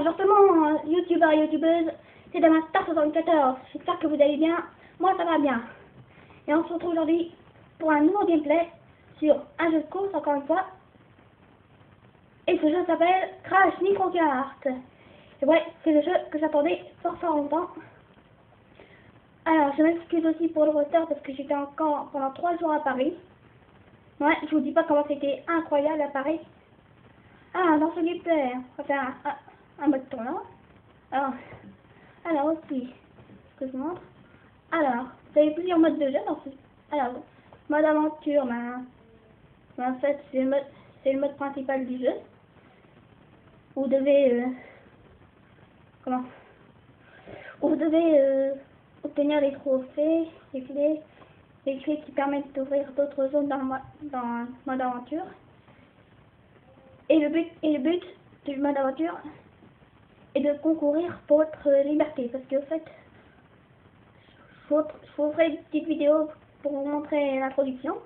justement, youtubeurs et youtubeuses, c'est Dama Star 74. J'espère que vous allez bien. Moi, ça va bien. Et on se retrouve aujourd'hui pour un nouveau gameplay sur un jeu de course, encore une fois. Et ce jeu s'appelle Crash Nitro Kart. Et ouais, c'est le jeu que j'attendais fort longtemps. Alors, je m'excuse aussi pour le retard parce que j'étais encore pendant 3 jours à Paris. Ouais, je vous dis pas comment c'était incroyable à Paris. Ah, dans ce gameplay, on va faire un mode tournoi. Alors aussi, ce que je montre. Alors, vous avez plusieurs modes de jeu dans ce. Alors, mode aventure, en fait, c'est le mode principal du jeu. Vous devez, vous devez obtenir les trophées, les clés qui permettent d'ouvrir d'autres zones dans le mode aventure. Et le but du mode aventure est de concourir pour votre liberté, parce que en fait, je vous ferai une petite vidéo pour vous montrer l'introduction.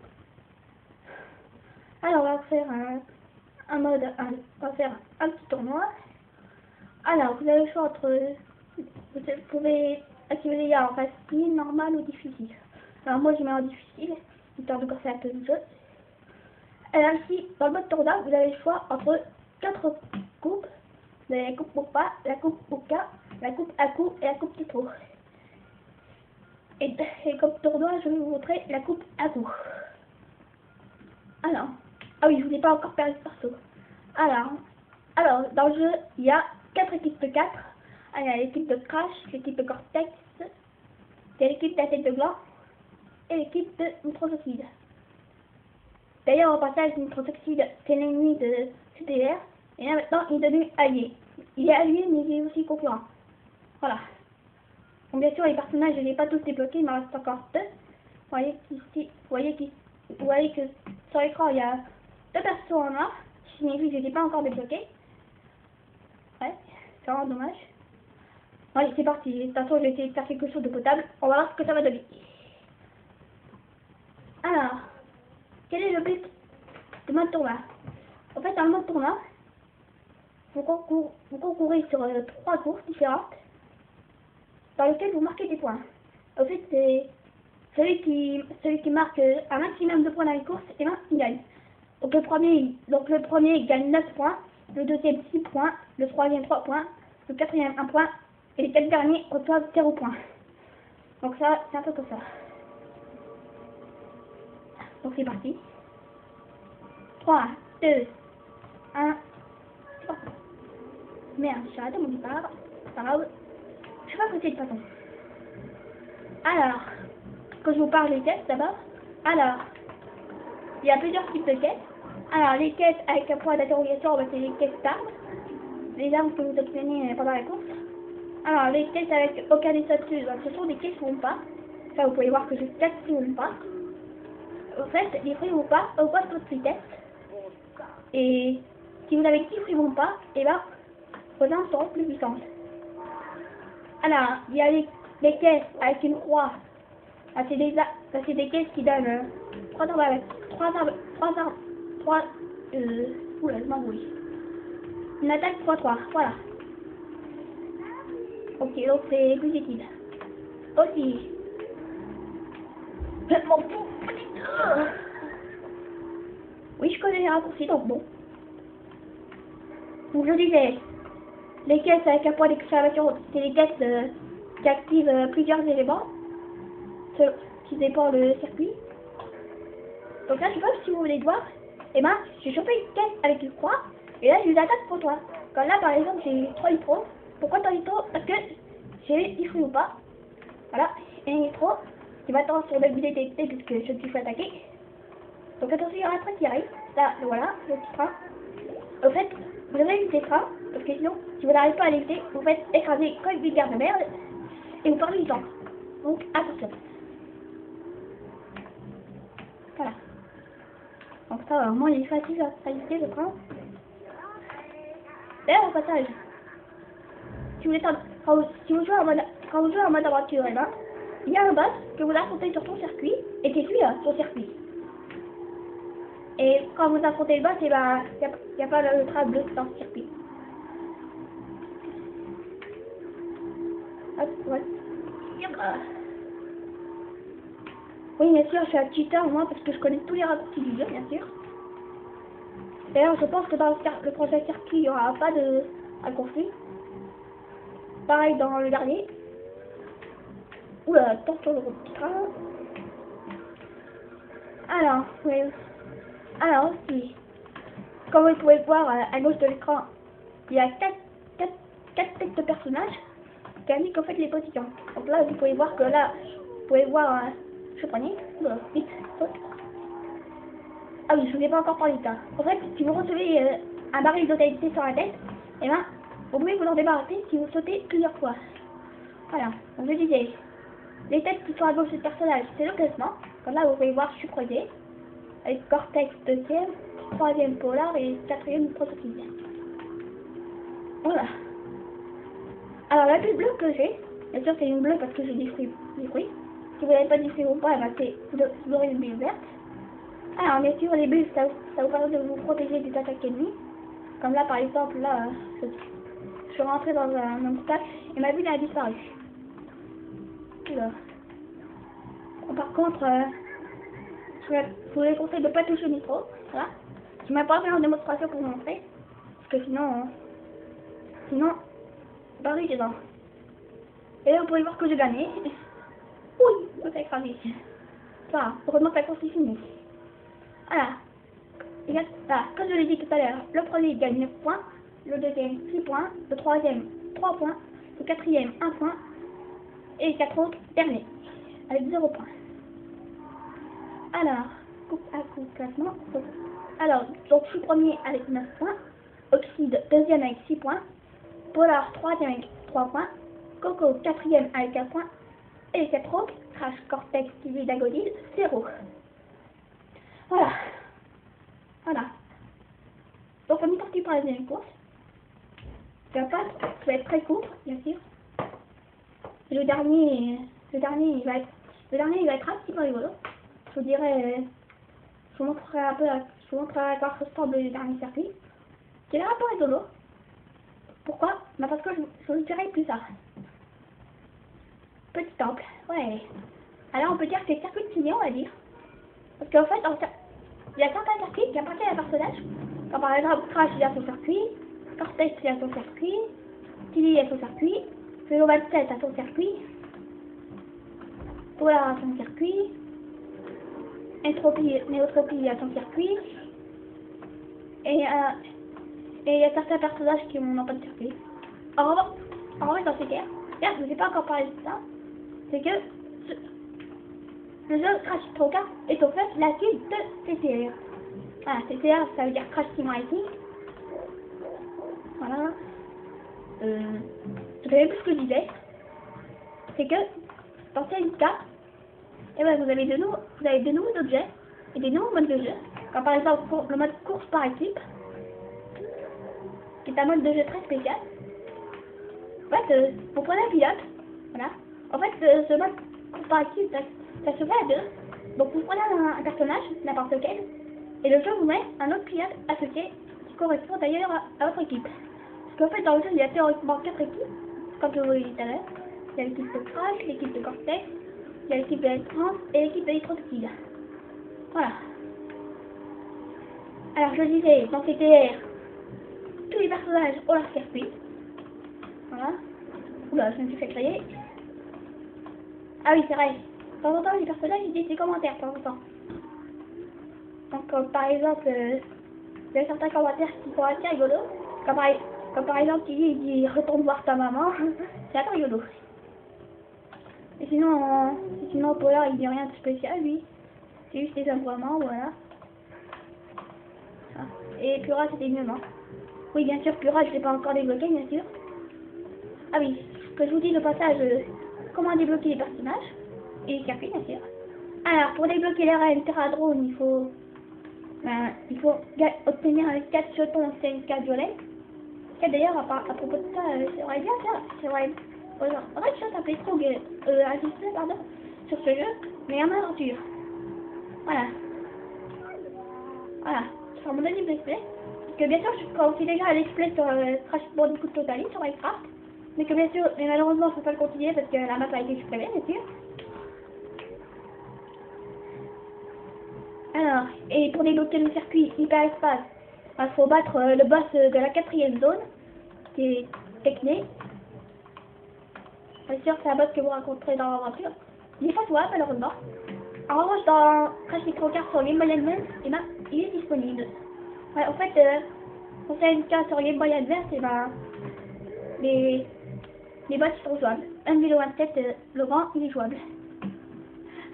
Alors, on va faire on va faire un petit tournoi. Alors, vous avez le choix entre, vous pouvez activer les gars en facile, normal ou difficile. Alors moi je mets en difficile, histoire de casser un peu le jeu. Alors ici, dans le mode tournoi, vous avez le choix entre 4 coupes. Vous avez la coupe Popa, la coupe Oka, la coupe Aku et la coupe Titro. Et comme tournoi, je vais vous montrer la coupe Aku. Alors, ah oui, je vous ai pas encore perdu de perso. Alors, dans le jeu, il y a 4 équipes de 4. Il y a l'équipe de Crash, l'équipe de Cortex, l'équipe de la tête de gland et l'équipe de Nitrotoxide. D'ailleurs, au passage, Nitrotoxide, c'est l'ennemi de CDR. Et là maintenant, il est devenu allié. Il est allié, mais il est aussi concurrent. Voilà. Donc bien sûr, les personnages, je ne les ai pas tous débloqués, il m'en reste encore 2. Vous voyez que sur l'écran, il y a 2 persos en noir. Ce signifie que je ne les ai pas encore débloqués. Ouais, c'est vraiment dommage. Allez, c'est parti. De toute façon, je vais essayer de faire quelque chose de potable. On va voir ce que ça va donner. Alors, quel est le but du mode tournoi? En fait, dans le mode tournoi, vous concourez sur 3 courses différentes dans lesquelles vous marquez des points. En fait, c'est celui qui marque un maximum de points dans les courses, et ben, il gagne. Donc le premier gagne 9 points, le deuxième 6 points, le troisième 3 points, le quatrième 1 point, et les 4 derniers reçoivent 0 points. Donc ça, c'est un peu comme ça. Donc c'est parti. 3, 2, 1, oh. Merde, j'ai arrêté mon départ. C'est pas grave. Je sais pas ce que c'est de toute façon. Alors, que je vous parle des caisses d'abord. Alors, il y a plusieurs types de caisses. Alors, les caisses avec un point d'interrogation, c'est les caisses d'armes. Les armes que vous obtenez pendant la course. Alors, les caisses avec aucun des statuts, ce sont des caisses qui vont pas. Ça, vous pouvez voir que j'ai 4 qui vont pas. En fait, les fruits vont pas, au poste de vitesse. Et si vous avez 10 fruits vont pas, et ben, vos armes seront plus puissantes. Alors, il y a les caisses avec une croix. Ah, c'est des caisses qui donnent 3 armes avec 3 oula, je m'embrouille. Une attaque 3-3, voilà. Ok, donc c'est plus utile. Aussi. Je m'en fous. Oui, je connais les raccourcis, donc bon. Donc je disais, les caisses avec un point d'exclamation, c'est les caisses qui activent plusieurs éléments qui dépendent le circuit. Donc là, je sais pas si vous voulez voir, et ben, j'ai chopé une caisse avec une croix, et là, j'ai une attaque pour toi. Comme là, par exemple, j'ai 3 nitros. Pourquoi 3 nitros? Parce que j'ai 10 fruits ou pas. Voilà, et un nitro qui m'attend sur le bidet TXT puisque je me suis fait attaquer. Donc attention, il y a un train qui arrive. Là, voilà, le petit train. En fait, vous devez éviter le train, parce que sinon, si vous n'arrivez pas à l'éviter, vous faites écraser comme une gare de merde, et vous perdez du temps. Donc attention. Voilà. Donc ça, vraiment, il est facile à éviter le train. D'ailleurs, au passage, si vous jouez en mode aventure, eh ben, il y a un boss que vous affrontez sur ton circuit, et qui suit son circuit. Et quand vous affrontez le boss, eh ben, il n'y a pas le train bleu dans le circuit. ouais. Oui, bien sûr, je suis un cheater, moi, parce que je connais tous les raccourcis du jeu, bien sûr. D'ailleurs, je pense que dans le prochain circuit, il n'y aura pas de raccourci. Pareil dans le dernier. Oula, attention le petit train. Alors, oui. Alors aussi, comme vous pouvez voir à gauche de l'écran, il y a 4 têtes de personnages qui indiquent en fait les positions. Donc là, vous pouvez voir que là, vous pouvez voir, je prenais, vite, saute. Ah oui, je vous ai pas encore parlé de ça. En fait, si vous recevez un baril d'OTLC sur la tête, et ben, vous pouvez vous en débarrasser si vous sautez plusieurs fois. Voilà, donc je disais, les têtes qui sont à gauche de personnage, c'est le classement. Comme là, vous pouvez voir, je suis premier, avec Cortex 2e, 3e Polar et 4e Prototype. Voilà. Alors la plus bleue que j'ai, bien sûr c'est une bleue parce que j'ai des fruits. Si vous n'avez pas des fruits ou pas, ben vous aurez une bulle verte. Alors bien sûr les bulles, ça vous permet de vous protéger des attaques ennemies. Comme là par exemple, là, je suis rentré dans un obstacle et ma bulle a disparu. Alors. Par contre, je vous conseille de ne pas toucher Nitro. Voilà. Je ne m'ai pas fait en démonstration pour vous montrer. Parce que sinon, bah oui, dedans. Et là, vous pouvez voir que j'ai gagné. Oui, ça s'est écrasé. Voilà, heureusement que la course est finie. Voilà. Voilà, comme je l'ai dit tout à l'heure, le premier gagne 9 points, le deuxième 6 points, le troisième 3 points, le quatrième 1 point, et les 4 autres derniers, avec 0 points. Alors, coupe à coupe classement. Alors, donc je suis premier avec 9 points, Oxyde deuxième avec 6 points, Polar troisième avec 3 points, Coco quatrième avec 4 points, et les 4 autres, Crash, Cortex, TV, Dagodil, 0. Voilà. Voilà. Donc on est parti pour la deuxième course. Ça va être très court, bien sûr. Le dernier il va être un petit peu rigolo. Je vous dirai, je vous montrerai un peu, je vous montrerai à quoi ressemble le dernier circuit. C'est un peu rigolo. Pourquoi? Bah parce que je vous dirai plus tard. Petit temple, ouais. Alors on peut dire que c'est circuit de signé, on va dire. Parce qu'en fait, il y a certains circuits qui appartiennent à un personnage. Comme par exemple, Crash il a son circuit, Cortex il a son circuit, Tilly a son circuit, Global 7 a son circuit, Polar a son circuit, Néotropie a son circuit, et il y a certains personnages qui n'ont pas de circuit. En fait, dans ces cas, là, je ne vous ai pas encore parlé de ça, c'est que le jeu Crash Nitro Kart est en fait la suite de TCR. Voilà, TCR ça veut dire Crash Team Racing. Voilà. Je savais plus ce que je disais. C'est que dans cette carte, et ben, vous avez de nouveaux objets et des nouveaux modes de jeu. Comme par exemple le mode course par équipe, qui est un mode de jeu très spécial. En fait, vous prenez un pilote, voilà. En fait, ce mode course par équipe, ça se fait à deux. Donc vous prenez un personnage, n'importe lequel, et le jeu vous met un autre pilote associé qui correspond d'ailleurs à votre équipe. Parce qu'en fait, dans le jeu, il y a théoriquement 4 équipes, comme je vous l'ai dit tout à l'heure. Il y a l'équipe de Crash, l'équipe de Cortex, il y a l'équipe de Trans et l'équipe de Nitrotide. Voilà. Alors je disais, dans CTR, tous les personnages ont leur circuit. Voilà. Oula, je me suis fait créer. Ah oui, c'est vrai. De temps en temps, les personnages ils disent des commentaires, de temps en temps. Donc, par exemple, il y a certains commentaires qui sont assez rigolos. Comme par exemple, il dit retourne voir ta maman. C'est assez rigolo. Et sinon, Polar, il dit rien de spécial, lui. C'est juste des aboiements, voilà. Et Pura, c'était mieux, non? Oui, bien sûr, Pura, je ne l'ai pas encore débloqué, bien sûr. Ah oui, que je vous dis le passage, comment débloquer les personnages. Et les circuits, bien sûr. Alors, pour débloquer les reines Terra Drone, il faut obtenir 4 jetons CNK violet. Et d'ailleurs, à propos de ça, j'aimerais bien faire, j'aimerais bien s'appeler trop insister, pardon, sur ce jeu, mais en aventure. Voilà. Voilà. Sur mon deuxième let's play. Parce que bien sûr, je commence déjà à let's play sur Crash Bandicoot Totally sur Minecraft. Mais que bien sûr, mais malheureusement, je peux pas le continuer parce que la map a été supprimée, bien sûr. Alors, et pour débloquer le circuit hyperespace, il faut battre le boss de la 4e zone, qui est Techné. Bien sûr, c'est un boss que vous rencontrez dans l'aventure. Il est pas jouable, malheureusement. En revanche, dans Crash Nitro Kart sur Game Boy Advance, et ben, il est disponible. Ouais, en fait, pour CNK sur Game Boy Advance, et ben, les boss sont jouables. 1,27, le grand, il est jouable.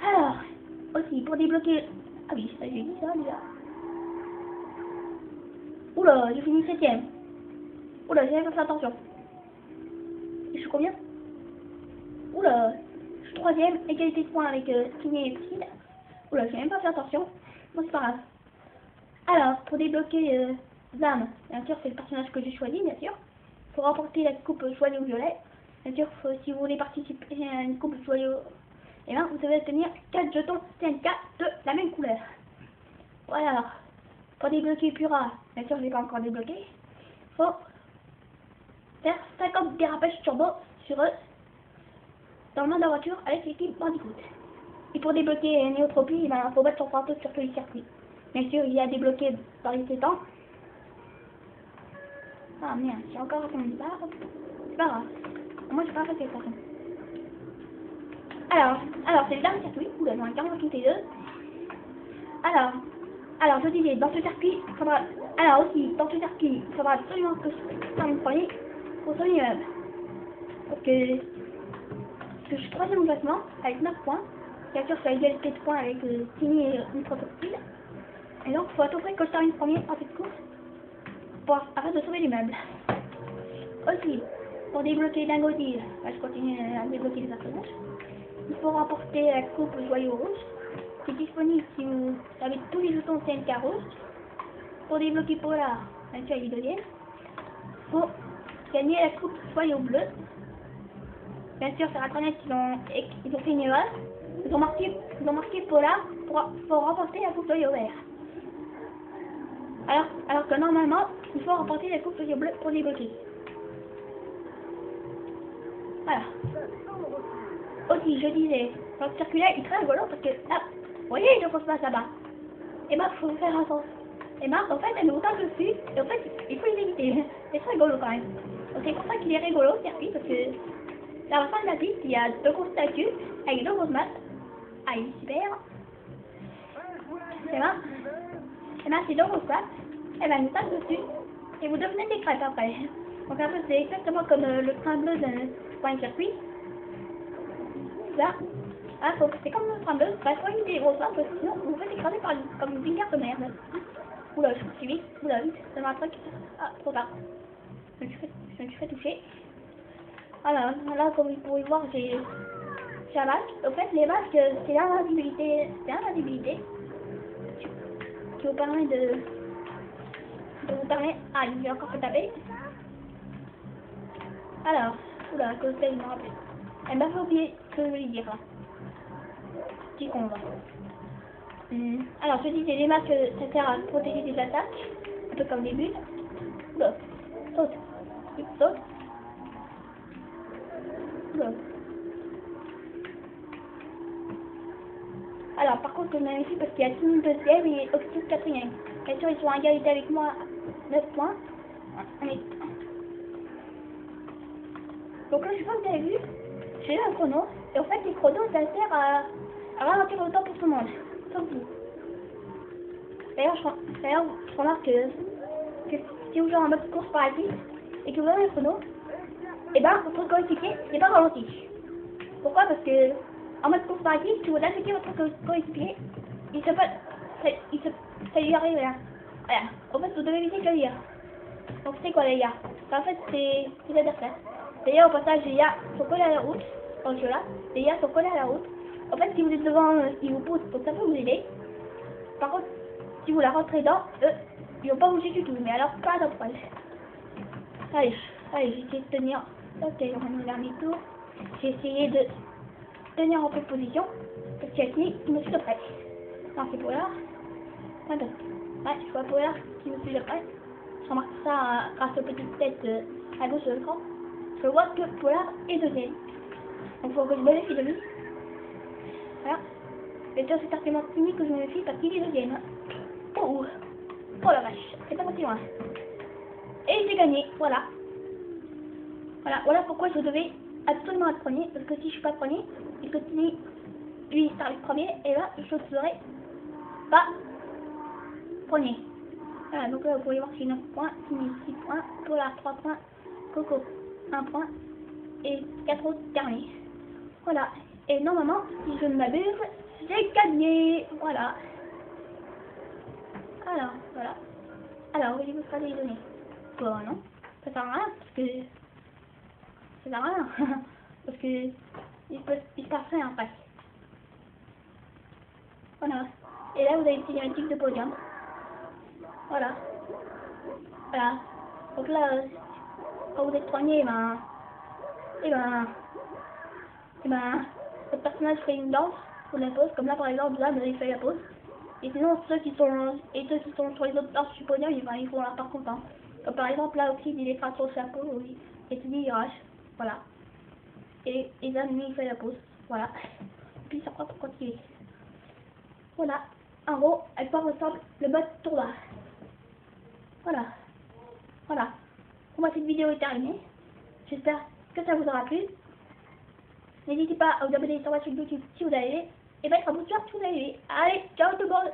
Alors, aussi, pour débloquer... Ah oui, ça, j'ai dit ça déjà. Oula, j'ai fini 7ème. Oula, j'ai pas fait attention. Et je suis combien? Oula, je suis 3ème, égalité de points avec Skinny et Psyd. Oula, j'ai même pas fait attention. Bon, c'est pas grave. Alors, pour débloquer Zam, bien sûr, c'est le personnage que j'ai choisi, bien sûr. Pour remporter la coupe joyau violet, bien sûr, si vous voulez participer à une coupe joyau, et ben, vous devez obtenir 4 jetons TNK de la même couleur. Voilà. Pour débloquer Pura, bien sûr, je ne l'ai pas encore débloqué. Faut faire 50 dérapages turbo sur eux dans le monde de la voiture avec l'équipe Bandicoot. Et pour débloquer Néotropie, il faut battre son fantôme sur tous les circuits. Bien sûr, il y a débloqué dans les 7 ans. Ah merde, j'ai encore un départ. C'est pas grave. Moi, j'ai pas fait ça. Alors c'est le dernier circuit. Oula, j'en ai carrément quitté deux. Alors, je disais, dans ce circuit, il faudra... Alors aussi, dans ce circuit, il faudra absolument que je termine premier pour son immeuble. Parce que je suis 3ème au classement avec 9 points. Bien sûr, je suis à égalité de points avec Tini et Microtopile. Et donc, il faut à tout prix que je termine premier en cette course afin de sauver l'immeuble. Aussi, pour débloquer Dangoti, je continue à débloquer les personnages. Il faut remporter la coupe joyau rouge. C'est disponible si vous avez tous les jetons CNK rouges. Pour débloquer Polar, bien sûr, il est deuxième. Pour gagner la coupe joyau bleu. Bien sûr, sur Internet, ils ont fait une erreur. Ils ont marqué Polar pour remporter la coupe joyau vert. Alors que normalement, il faut remporter la coupe joyau bleu pour débloquer. Voilà. Aussi, je disais, dans ce circuit-là, il est très rigolo parce que là, vous voyez, il ne faut pas là-bas. Et ben, il faut faire attention. Et ben, en fait, elle nous tape dessus, et en fait, il faut les éviter. C'est très rigolo quand même. Donc, c'est pour ça qu'il est rigolo ce circuit, parce que à la fin de la piste, il y a 2 grosses statues avec 2 grosses masses. Ah, il est super. Et ben, ces 2 grosses masses, elle va nous tape dessus, et vous devenez des crêpes après. Donc, un peu, c'est exactement comme le train bleu de un circuit. Là, c'est comme le train bleu, il faut éviter les grosses masses, parce que sinon, vous vous faites écraser comme une guerre de merde. Oula, je suis vite, oula, vite, ça m'a un truc. Ah, trop tard. Je me suis fait toucher. Voilà, là, comme vous pouvez voir, j'ai un masque. En fait, les masques, c'est l'invisibilité. Qui vous permet de vous permettre... Ah, il a encore fait taper. Alors, oula, à cause d'elle, il me rappelle. Elle m'a fait oublier ce que je voulais dire là. Petit con, va. Alors, je disais, les masques, ça sert à protéger des attaques, un peu comme les bulles. Oula, saute. Saute. Oula. Alors, par contre, je m'amuse parce qu'il y a Tini 2ème et Oxys 4ème. Bien sûr, ils sont à égalité avec moi, 9 points. Donc là, je sais pas si vous avez vu, j'ai eu un chrono. Et en fait, les chronos, ça sert à ralentir le temps pour tout le monde. Sauf vous. D'ailleurs, je remarque que si vous jouez en mode course par la piste et que vous avez un chrono, et ben votre coéquipier n'est pas ralenti. Pourquoi? Parce que en mode course par la piste, si vous attaquez votre coéquipier, ça lui arrive rien. Voilà. En fait, vous devez éviter de le lire. Donc c'est quoi les gars? En fait, c'est l'adversaire. D'ailleurs, au passage, les gars sont collés à la route. Dans ce jeu-là, les gars sont collés à la route. En fait, si vous êtes devant, ils vous poussent, donc ça peut vous aider. Par contre, si vous la rentrez dedans, eux, ils vont pas bouger du tout. Mais alors, pas de problème. Allez, j'ai essayé de tenir. Ok, on va nous dernier tour. J'ai essayé de tenir en pleine position. Parce qu'il y a qui me suit de près. Non, c'est pour là. Attends. Ouais, je vois pour là qui me suit de près. Je remarque ça grâce aux petites têtes à gauche de l'écran. je vois que Polar est deuxième. Donc il faut que je me méfie de lui. Voilà. Et ça c'est argument unique que je me méfie parce qu'il est deuxième. Oh, oh la vache, c'est pas si loin. Et j'ai gagné, voilà. Voilà pourquoi je devais absolument être premier. Parce que si je suis pas premier, et que lui il arrive premier, et là je serai pas premier. Voilà, donc là vous pouvez voir que j'ai 9 points, Timmy 6 points, Polar 3 points, Coco 1 point et 4 autres derniers. Voilà. Et normalement, si je ne m'abuse, j'ai gagné. Voilà. Alors, voilà. Alors, je vous ferai les données. Bon, non, ça sert à rien parce que ça sert à rien parce que il se passe rien après. Voilà. Et là, vous avez une cinématique de podium. Voilà. Voilà. Donc là, quand vous êtes premier, et ben, votre personnage fait une danse ou la pause, comme là par exemple, là, vous avez fait la pause. Et sinon, ceux qui sont sur les autres danses du podium, ils font leur part content. Comme par exemple, là aussi, il est pas trop chapeau, oui. Et tu dis, il rush. Voilà. Et là, lui, il fait la pause. Voilà. Et puis, ça croit pour continuer. Voilà. En gros, à quoi ressemble le mode tournoi. Voilà. Voilà. Pour moi, cette vidéo est terminée. J'espère que ça vous aura plu. N'hésitez pas à vous abonner sur ma chaîne YouTube si vous avez aimé. Et mettre un pouce vert si vous avez aimé. Allez, ciao tout le monde!